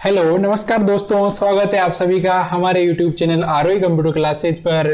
Hello नमस्कार दोस्तों, स्वागत है आप सभी का हमारे यूट्यूब चैनल आरोही कंप्यूटर क्लासेस पर।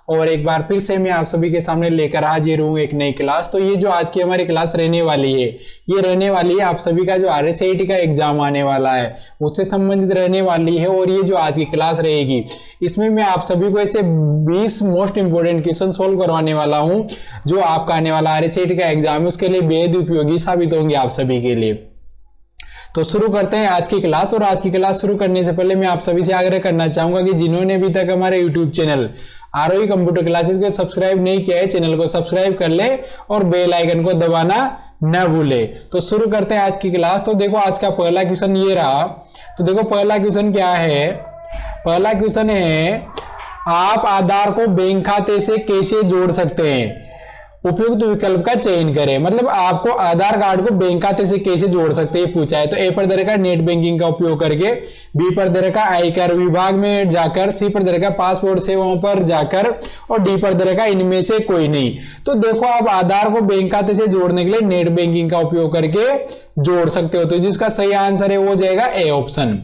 और एक बार फिर से मैं आप सभी के सामने लेकर हाजिर हूँ एक नई क्लास। तो ये जो आज की हमारी क्लास रहने वाली है, ये रहने वाली है आप सभी का जो RSAT का एग्जाम आने वाला है उससे संबंधित रहने वाली है। और ये जो आज की क्लास रहेगी इसमें मैं आप सभी को ऐसे 20 मोस्ट इंपोर्टेंट क्वेश्चन सोल्व करवाने वाला हूँ जो आपका आने वाला RSAT का एग्जाम है उसके लिए बेहद उपयोगी साबित होंगे आप सभी के लिए। तो शुरू करते हैं आज की क्लास। और आज की क्लास शुरू करने से पहले मैं आप सभी से आग्रह करना चाहूंगा कि जिन्होंने अभी तक हमारे यूट्यूब चैनल आरोही कंप्यूटर क्लासेस को सब्सक्राइब नहीं किया है, चैनल को सब्सक्राइब कर ले और बेल आइकन को दबाना न भूले। तो शुरू करते हैं आज की क्लास। तो देखो आज का पहला क्वेश्चन ये रहा। तो देखो पहला क्वेश्चन क्या है। पहला क्वेश्चन है, आप आधार को बैंक खाते से कैसे जोड़ सकते हैं, उपयुक्त विकल्प का चयन करें। मतलब आपको आधार कार्ड को बैंक खाते से कैसे जोड़ सकते हैं पूछा है। तो ए पर दे रखा नेट बैंकिंग का उपयोग करके, बी पर दे रखा आयकर विभाग में जाकर, सी पर दे रखा पासपोर्ट सेवाओं पर जाकर और डी पर दे रखा इनमें से कोई नहीं। तो देखो आप आधार को बैंक खाते से जोड़ने के लिए नेट बैंकिंग का उपयोग करके जोड़ सकते हो। तो जिसका सही आंसर है वो जाएगा ए ऑप्शन।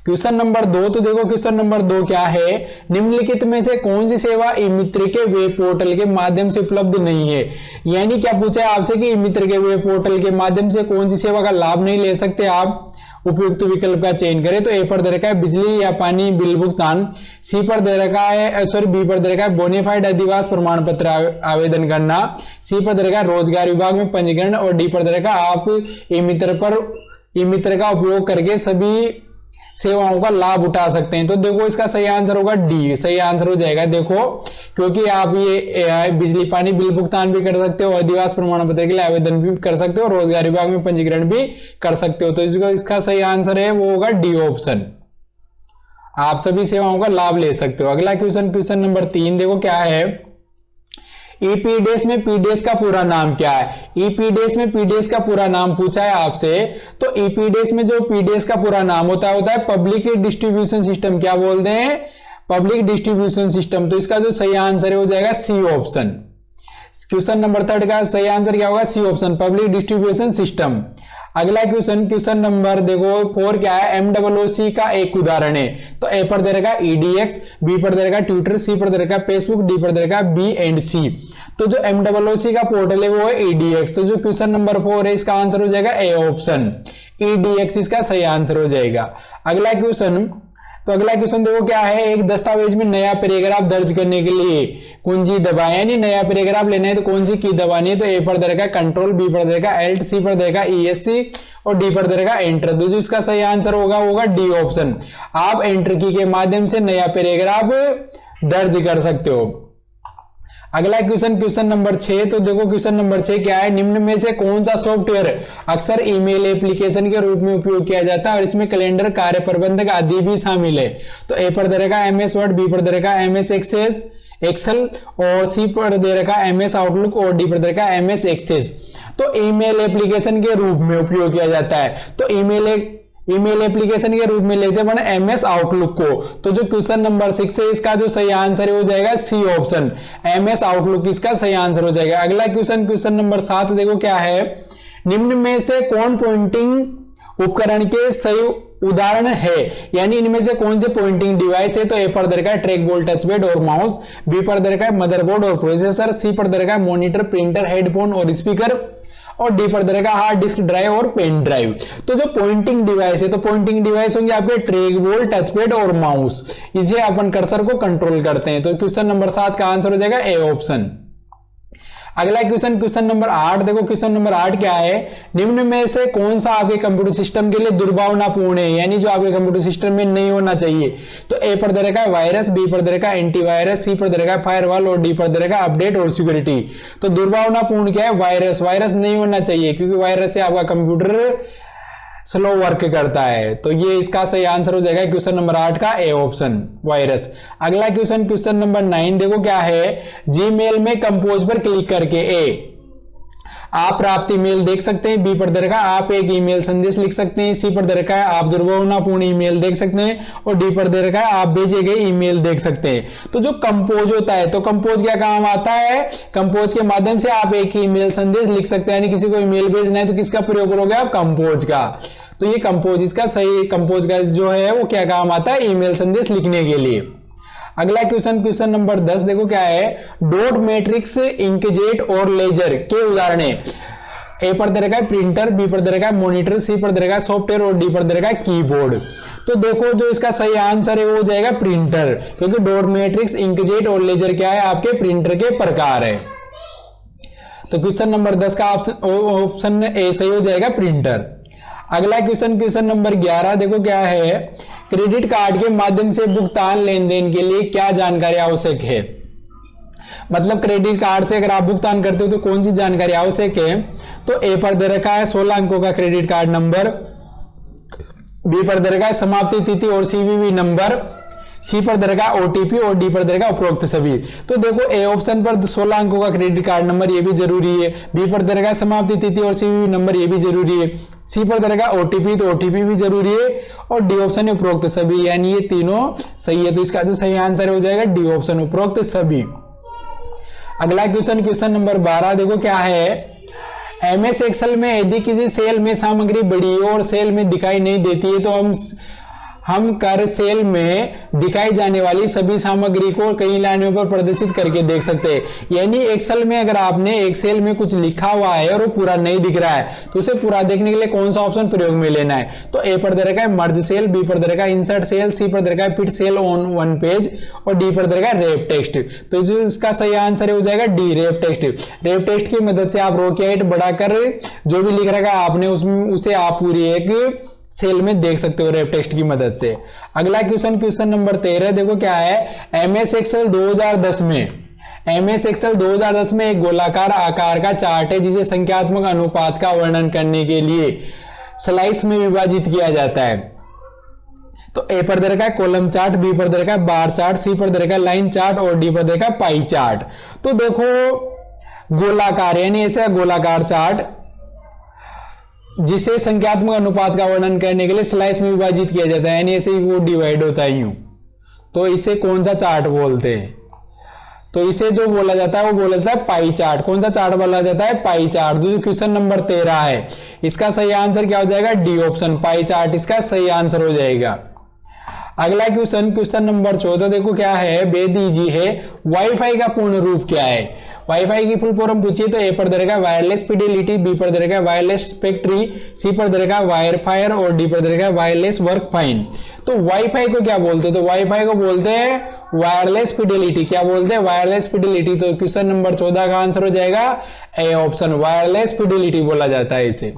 Question number 2। तो देखो क्वेश्चन नंबर 2 क्या है, निम्नलिखित में से कौन सी सेवा ई मित्र के वेब पोर्टल के माध्यम से उपलब्ध नहीं है। यानी क्या पूछा है आपसे कि ई मित्र के वेब पोर्टल के माध्यम से कौन सी सेवा का लाभ नहीं ले सकते आप, उपयुक्त विकल्प का चयन करें। तो ए पर दे रखा है बिजली या पानी बिल भुगतान, सी पर दे रखा है बी पर दे रखा है बोनेफाइड अधिवास प्रमाण पत्र आवेदन करना, सी पर दे रखा है रोजगार विभाग में पंजीकरण और डी पर दे रखा है आप ई मित्र का उपयोग करके सभी सेवाओं का लाभ उठा सकते हैं। तो देखो इसका सही आंसर होगा डी, सही आंसर हो जाएगा। देखो क्योंकि आप ये बिजली पानी बिल भुगतान भी कर सकते हो, अधिवास प्रमाण पत्र के लिए आवेदन भी कर सकते हो, रोजगार विभाग में पंजीकरण भी कर सकते हो। तो इसका सही आंसर है वो होगा डी ऑप्शन। आप सभी सेवाओं का लाभ ले सकते हो। अगला क्वेश्चन, क्वेश्चन नंबर 3 देखो क्या है, ईपीडीएस में पीडीएस का पूरा नाम क्या है। ईपीडीएस में पीडीएस का पूरा नाम पूछा है आपसे। तो ईपीडीएस में जो पीडीएस का पूरा नाम होता है पब्लिक डिस्ट्रीब्यूशन सिस्टम। क्या बोलते हैं, पब्लिक डिस्ट्रीब्यूशन सिस्टम। तो इसका जो सही आंसर है हो जाएगा सी ऑप्शन। क्वेश्चन नंबर 3 का सही आंसर क्या होगा, C option, public distribution system. अगला क्वेश्चन, क्वेश्चन नंबर देखो 4 क्या है, MOOC का एक उदाहरण है। तो ए पर दे रखा EDX, बी पर दे रखा ट्विटर, सी पर दे रखा फेसबुक, डी पर दे रखा बी एंड सी। तो जो MOOC का पोर्टल है वो है EDX। तो जो क्वेश्चन नंबर 4 है इसका आंसर हो जाएगा ए ऑप्शन, EDX इसका सही आंसर हो जाएगा। अगला क्वेश्चन, तो अगला क्वेश्चन देखो क्या है, एक दस्तावेज में नया पैराग्राफ दर्ज करने के लिए कुंजी दबाएं। यानी नया पैराग्राफ लेना है तो कौन सी की दबानी है। तो ए पर दे रखा कंट्रोल, बी पर दे रखा एल्ट, सी पर दे रखा ESC और डी पर दे रखा एंटर। तो जो इसका सही आंसर होगा डी ऑप्शन। आप एंटर की के माध्यम से नया पैराग्राफ दर्ज कर सकते हो। अगला क्वेश्चन, क्वेश्चन नंबर 6। तो देखो क्वेश्चन नंबर 6 क्या है, निम्न में से कौन सा सॉफ्टवेयर अक्सर ईमेल एप्लीकेशन के रूप में उपयोग किया जाता है और इसमें कैलेंडर, कार्य प्रबंधक आदि भी शामिल है। तो ए पर दे रखा MS वर्ड, बी पर दे रखा MS एक्सेल और सी पर दे रखा MS आउटलुक और डी पर दे रखा MS एक्सेस। तो ईमेल एप्लीकेशन के रूप में उपयोग किया जाता है। तो ईमेल एप्लीकेशन के रूप में लेते हैं MS आउटलुक को। तो जो क्वेश्चन नंबर 6 है इसका जो सही आंसर है हो जाएगा सी ऑप्शन, MS आउटलुक इसका सही आंसर हो जाएगा। अगला क्वेश्चन, क्वेश्चन नंबर 7 देखो क्या है, निम्न में से कौन पॉइंटिंग उपकरण के सही उदाहरण है। यानी इनमें से कौन से पॉइंटिंग डिवाइस है। तो ए पर दे रखा है ट्रैक बॉल, टच पैड और माउस, बी पर दे रखा है मदरबोर्ड और प्रोसेसर, सी पर दे रखा है मॉनिटर, प्रिंटर, हेडफोन और स्पीकर और डी पर दे रखा हार्ड डिस्क ड्राइव और पेन ड्राइव। तो जो पॉइंटिंग डिवाइस है, तो पॉइंटिंग डिवाइस होंगे आपके ट्रैक बॉल, टच पैड और माउस। इसे अपन कर्सर को कंट्रोल करते हैं। तो क्वेश्चन नंबर 7 का आंसर हो जाएगा ए ऑप्शन। अगला क्वेश्चन, क्वेश्चन नंबर 8 देखो क्वेश्चन नंबर 8 क्या है, निम्न में से कौन सा आपके कंप्यूटर सिस्टम के लिए दुर्भावनापूर्ण है। यानी जो आपके कंप्यूटर सिस्टम में नहीं होना चाहिए। तो ए पर दे रखा है वायरस, बी पर दे रखा है एंटीवायरस, सी पर दे रखा है फायरवॉल और डी पर दे रखा है अपडेट और सिक्योरिटी। तो दुर्भावनापूर्ण क्या है, वायरस। वायरस नहीं होना चाहिए क्योंकि वायरस से आपका कंप्यूटर स्लो वर्क करता है। तो ये इसका सही आंसर हो जाएगा क्वेश्चन नंबर 8 का ए ऑप्शन, वायरस। अगला क्वेश्चन, क्वेश्चन नंबर 9 देखो क्या है, जीमेल में कंपोज पर क्लिक करके ए आप प्राप्त ईमेल देख सकते हैं, बी पर दे रखा है आप एक ईमेल संदेश लिख सकते हैं, सी पर दे रखा है आप दुर्भावनापूर्ण ईमेल देख सकते हैं और डी पर दे रखा है आप भेजे गए ईमेल देख सकते हैं। तो जो कंपोज होता है, तो कंपोज क्या काम आता है, कंपोज के माध्यम से आप एक ईमेल संदेश लिख सकते हैं। यानी किसी को ईमेल भेजना है तो किसका प्रयोग करोगे आप, कंपोज का। तो ये कंपोज, इसका सही कंपोज का जो है वो क्या काम आता है, ईमेल संदेश लिखने के लिए। अगला क्वेश्चन नंबर 10 देखो क्या है, डॉट मैट्रिक्स, इंकजेट और लेजर के उदाहरण है। ए पर दे रखा है प्रिंटर, बी पर दे रखा है मॉनिटर, सी पर दे रखा है सॉफ्टवेयर और डी पर दे रखा है कीबोर्ड। तो देखो जो इसका सही आंसर है वो हो जाएगा प्रिंटर, क्योंकि डॉट मैट्रिक्स, इंकजेट और लेजर क्या है, आपके प्रिंटर के प्रकार है। तो क्वेश्चन नंबर 10 का ऑप्शन ए सही हो जाएगा, प्रिंटर। अगला क्वेश्चन नंबर 11 देखो क्या है, क्रेडिट कार्ड के माध्यम से भुगतान लेन देन के लिए क्या जानकारी आवश्यक है। मतलब क्रेडिट कार्ड से अगर आप भुगतान करते हो तो कौन सी जानकारी आवश्यक है। तो ए पर दे रखा है 16 अंकों का क्रेडिट कार्ड नंबर, बी पर दे रखा है समाप्ति तिथि और सीवीवी नंबर, सी पर दे रखा है ओटीपी और डी पर दे रखा है उपरोक्त सभी। तो देखो ए ऑप्शन पर 16 अंकों का क्रेडिट कार्ड नंबर, ये भी जरूरी है। बी पर दे रखा है समाप्ति तिथि और सीवीवी नंबर, ये भी जरूरी है। सी पर दे रखा है ओटीपी, तो ओटीपी भी जरूरी है। और डी ऑप्शन है उपरोक्त सभी, यानी ये तीनों सही है। तो इसका जो सही आंसर हो जाएगा डी ऑप्शन, उपरोक्त सभी। अगला क्वेश्चन नंबर 12 देखो क्या है, एमएस एक्सेल में यदि किसी सेल में सामग्री बड़ी और सेल में दिखाई नहीं देती है तो हम कर सेल में दिखाई जाने वाली सभी सामग्री को कई लाइनों पर प्रदर्शित करके देख सकते हैं। यानी एक्सेल में अगर आपने एक सेल में कुछ लिखा हुआ है और वो पूरा नहीं दिख रहा है तो उसे पूरा देखने के लिए कौन सा ऑप्शन प्रयोग में लेना है। तो ए पर दे रखा है मर्ज सेल, बी पर दे रखा है इंसर्ट सेल, सी पर दे रखा है fit sale on one page और डी पर दे रखा है रेप टेक्स्ट। तो जो इसका सही आंसर हो जाएगा D, rape text. Rape text की मदद से आप रो की हाइट बढ़ाकर जो भी लिख रखा है आपने उसमें उसे आप पूरी एक सेल में देख सकते हो रेप टेक्स्ट की मदद से। अगला क्वेश्चन नंबर 13 देखो क्या है, एमएस एक्सेल 2010 में एक गोलाकार आकार का चार्ट है जिसे संख्यात्मक अनुपात का वर्णन करने के लिए स्लाइस में विभाजित किया जाता है। तो ए पर दे रखा है कॉलम चार्ट, बी पर दे रखा है बार चार्ट, सी पर दे रखा है लाइन चार्ट और डी पर दे रखा है पाई चार्ट। तो देखो गोलाकार यानी ऐसा गोलाकार चार्ट जिसे संख्यात्मक अनुपात का वर्णन करने के लिए स्लाइस में विभाजित किया जाता है, यानी ऐसे ही वो डिवाइड होता है यूं। तो इसे कौन सा चार्ट बोलते हैं। तो इसे जो बोला जाता है वो बोला जाता है पाई चार्ट। कौन सा चार्ट बोला जाता है, पाई चार्ट। जो क्वेश्चन नंबर 13 है इसका सही आंसर क्या हो जाएगा, डी ऑप्शन, पाई चार्ट इसका सही आंसर हो जाएगा। अगला क्वेश्चन नंबर 14 देखो क्या है, बेदी जी है वाईफाई का पूर्ण रूप क्या है। वाईफाई की फुल फॉर्म पूछिए तो ए पर दे रखा है वायरलेस फिडेलिटी, बी पर दे रखा है वायरलेस स्पेक्ट्री, सी पर दे रखा है वायर फायर और डी पर दे रखा है वायरलेस वर्क फाइन। तो वाईफाई को क्या बोलते हैं, तो वाईफाई को बोलते हैं वायरलेस फिडेलिटी। क्या बोलते हैं, वायरलेस फिडेलिटी। तो क्वेश्चन नंबर 14 का आंसर हो जाएगा ए ऑप्शन, वायरलेस फिडेलिटी बोला जाता है इसे।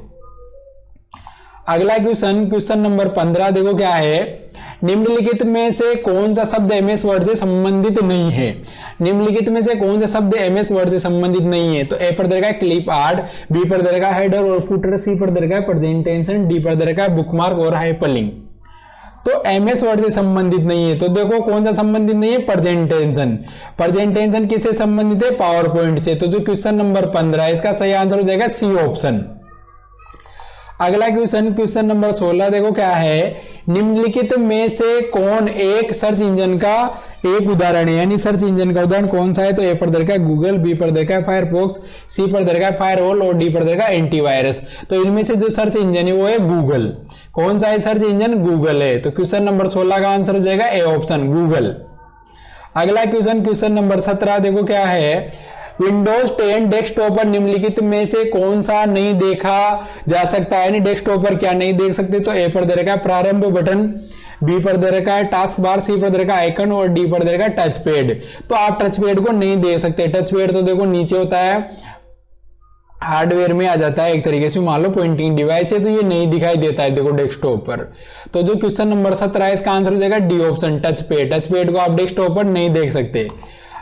अगला क्वेश्चन नंबर 15 देखो क्या है, निम्नलिखित में से कौन सा शब्द एमएस वर्ड से संबंधित नहीं है। निम्नलिखित में से कौन सा शब्द एमएस वर्ड से संबंधित नहीं है। तो ए पर दे रखा है क्लिप आर्ट, बी पर दे रखा है हेडर और फुटर, सी पर दे रखा है प्रेजेंटेशन, डी पर दे रखा है बुकमार्क और हाइपरलिंक। तो एमएस वर्ड से संबंधित नहीं है। तो देखो कौन सा संबंधित नहीं है, प्रेजेंटेशन। प्रेजेंटेशन किससे संबंधित है, पावर पॉइंट से। तो जो क्वेश्चन नंबर 15 इसका सही आंसर हो जाएगा सी ऑप्शन। अगला क्वेश्चन नंबर 16 देखो क्या है, निम्नलिखित में से कौन एक सर्च इंजन का एक उदाहरण है। यानी सर्च इंजन का उदाहरण कौन सा है। तो ए पर दे रखा है गूगल, बी पर दे रखा है फायरफॉक्स, सी पर दे रखा है फायरवॉल और डी पर दे रखा है एंटीवायरस। तो इनमें से जो सर्च इंजन है वो है गूगल। कौन सा है सर्च इंजन, गूगल है। तो क्वेश्चन नंबर 16 का आंसर हो जाएगा ए ऑप्शन, गूगल। अगला क्वेश्चन नंबर 17 देखो क्या है, विंडोज 10 डेस्कटॉप पर निम्नलिखित में से कौन सा नहीं देखा जा सकता है। यानी डेस्कटॉप पर क्या नहीं देख सकते। तो ए पर दे रखा है प्रारंभ बटन, बी पर दे रखा है टास्क बार, सी पर दे रखा है आइकन और डी पर दे रखा है टच पैड। तो आप टच पैड को नहीं दे सकते। टच पैड तो देखो नीचे होता है, हार्डवेयर में आ जाता है एक तरीके से, मान लो पॉइंटिंग डिवाइस है तो ये नहीं दिखाई देता है देखो डेस्कटॉप पर। तो जो क्वेश्चन नंबर 17 है इसका आंसर हो जाएगा D option, touch pad. Touch pad को आप डेस्कटॉप पर नहीं देख सकते।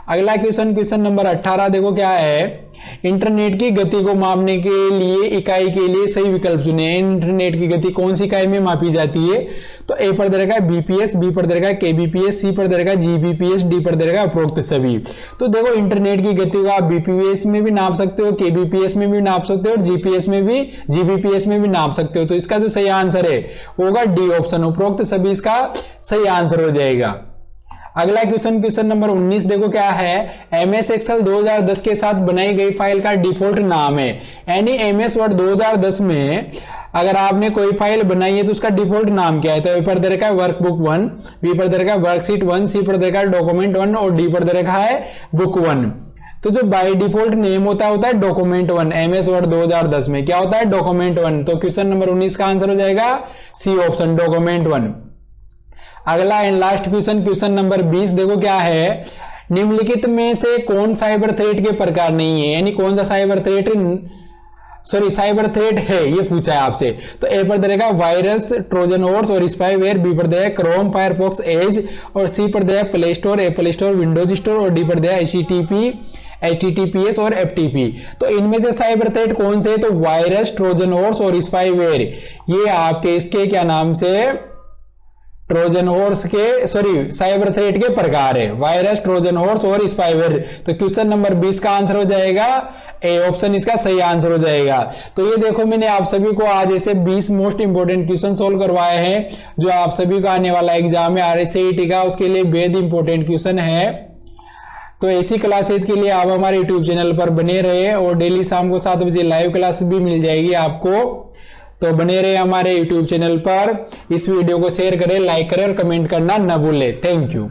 अगला क्वेश्चन नंबर 18 देखो क्या है, इंटरनेट की गति को मापने के लिए इकाई के लिए सही विकल्प चुने। इंटरनेट की गति कौन सी इकाई में मापी जाती है। तो ए पर दे रखा है बीपीएस, बी पर दे रखा है केबीपीएस, सी पर दे रखा है जीबीपीएस, डी पर दे रखा है उपरोक्त सभी। तो देखो इंटरनेट की गति को आप बीपीएस में भी नाप सकते हो, केबीपीएस में भी नाप सकते हो और जीपीएस में भी जीबीपीएस में भी नाप सकते हो। तो इसका जो सही आंसर है वो होगा डी ऑप्शन, उपरोक्त सभी इसका सही आंसर हो जाएगा। अगला क्वेश्चन नंबर 19 देखो क्या है, एमएस एक्सेल 2010 के साथ बनाई गई फाइल का डिफॉल्ट नाम है। यानी एमएस वर्ड 2010 में अगर आपने कोई फाइल बनाई है तो उसका डिफॉल्ट नाम क्या है, तो ए पर दे रखा है वर्कबुक 1, बी पर दे रखा है वर्कशीट 1, सी पर दे रखा है डॉक्यूमेंट 1 और डी पर दे रखा है बुक 1। तो जो बाय डिफॉल्ट नेम होता है डॉक्यूमेंट 1, एमएस वर्ड 2010 में क्या होता है डॉक्यूमेंट 1। तो क्वेश्चन नंबर 19 का आंसर हो जाएगा सी ऑप्शन डॉक्यूमेंट 1। अगला and last question, question number 20 देखो क्या है, निम्नलिखित में से कौन साइबर थ्रेट के प्रकार नहीं है, यानी कौन सा साइबर थ्रेट है ये पूछा है आपसे। तो ए पर देगा वायरस, ट्रोजन हॉर्स और स्पाईवेयर, बी पर देगा क्रोम, फायरफॉक्स, एज और सी पर देगा play store, Apple store, Windows store और डी पर देगा HTTPS और FTP। तो इनमें से साइबर थ्रेट कौन से है, तो वायरस, ट्रोजन हॉर्स और स्पाईवेयर, ये आपके इसके क्या नाम से ट्रोजन हॉर्स के साइबर थ्रेट के प्रकार है, वायरस, ट्रोजन हॉर्स और स्पाईवेयर। तो क्वेश्चन नंबर 20 का आंसर हो जाएगा ए ऑप्शन इसका सही आंसर हो जाएगा। तो ये देखो मैंने आप सभी को आज ऐसे 20 मोस्ट इंपोर्टेंट क्वेश्चन सोल्व करवाए हैं जो आप सभी को आने वाला एग्जाम है RSCET का, उसके लिए बेहद इंपॉर्टेंट क्वेश्चन है। तो ऐसी क्लासेस के लिए आप हमारे यूट्यूब चैनल पर बने रहे और डेली शाम को 7 बजे लाइव क्लास भी मिल जाएगी आपको। तो बने रहे हमारे यूट्यूब चैनल पर। इस वीडियो को शेयर करें, लाइक करें और कमेंट करना न भूलें। Thank you.